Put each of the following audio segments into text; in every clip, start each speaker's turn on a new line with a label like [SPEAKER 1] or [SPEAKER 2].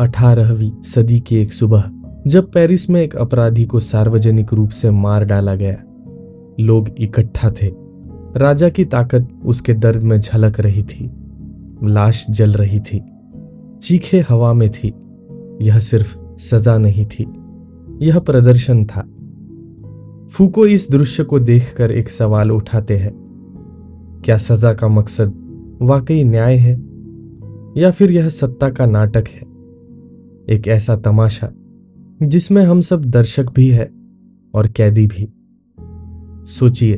[SPEAKER 1] 18वीं सदी की एक सुबह, जब पेरिस में एक अपराधी को सार्वजनिक रूप से मार डाला गया। लोग इकट्ठा थे। राजा की ताकत उसके दर्द में झलक रही थी। लाश जल रही थी, चीखें हवा में थी। यह सिर्फ सजा नहीं थी, यह प्रदर्शन था। फूको इस दृश्य को देखकर एक सवाल उठाते हैं, क्या सजा का मकसद वाकई न्याय है, या फिर यह सत्ता का नाटक है, एक ऐसा तमाशा जिसमें हम सब दर्शक भी है और कैदी भी। सोचिए,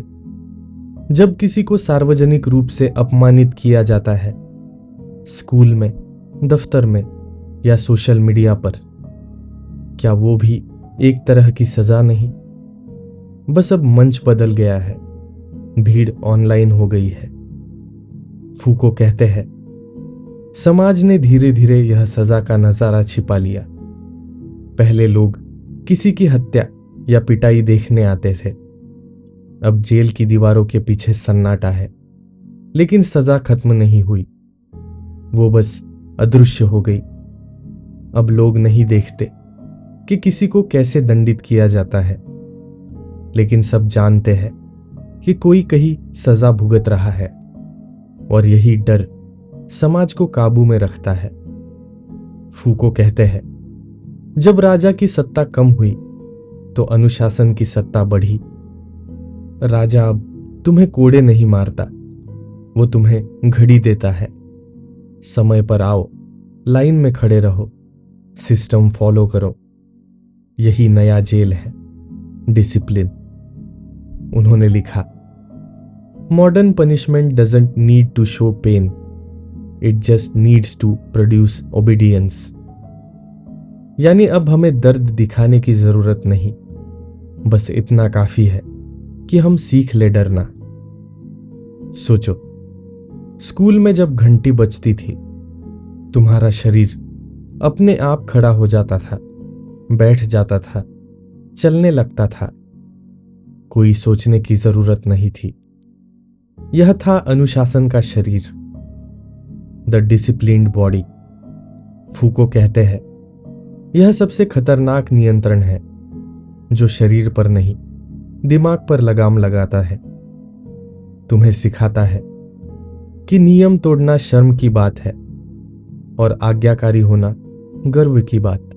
[SPEAKER 1] जब किसी को सार्वजनिक रूप से अपमानित किया जाता है, स्कूल में, दफ्तर में या सोशल मीडिया पर, क्या वो भी एक तरह की सजा नहीं? बस अब मंच बदल गया है, भीड़ ऑनलाइन हो गई है। फूको कहते हैं, समाज ने धीरे धीरे यह सजा का नजारा छिपा लिया। पहले लोग किसी की हत्या या पिटाई देखने आते थे, अब जेल की दीवारों के पीछे सन्नाटा है। लेकिन सजा खत्म नहीं हुई, वो बस अदृश्य हो गई। अब लोग नहीं देखते कि किसी को कैसे दंडित किया जाता है, लेकिन सब जानते हैं कि कोई कहीं सजा भुगत रहा है, और यही डर समाज को काबू में रखता है। फूको कहते हैं, जब राजा की सत्ता कम हुई तो अनुशासन की सत्ता बढ़ी। राजा अब तुम्हें कोड़े नहीं मारता, वो तुम्हें घड़ी देता है। समय पर आओ, लाइन में खड़े रहो, सिस्टम फॉलो करो। यही नया जेल है, डिसिप्लिन। उन्होंने लिखा, modern punishment doesn't need to show pain, it just needs to produce obedience. यानी अब हमें दर्द दिखाने की जरूरत नहीं, बस इतना काफी है कि हम सीख ले डरना। सोचो, स्कूल में जब घंटी बजती थी, तुम्हारा शरीर अपने आप खड़ा हो जाता था, बैठ जाता था, चलने लगता था। कोई सोचने की जरूरत नहीं थी। यह था अनुशासन का शरीर, द डिसिप्लिन्ड बॉडी। फूको कहते हैं, यह सबसे खतरनाक नियंत्रण है जो शरीर पर नहीं, दिमाग पर लगाम लगाता है। तुम्हें सिखाता है कि नियम तोड़ना शर्म की बात है और आज्ञाकारी होना गर्व की बात।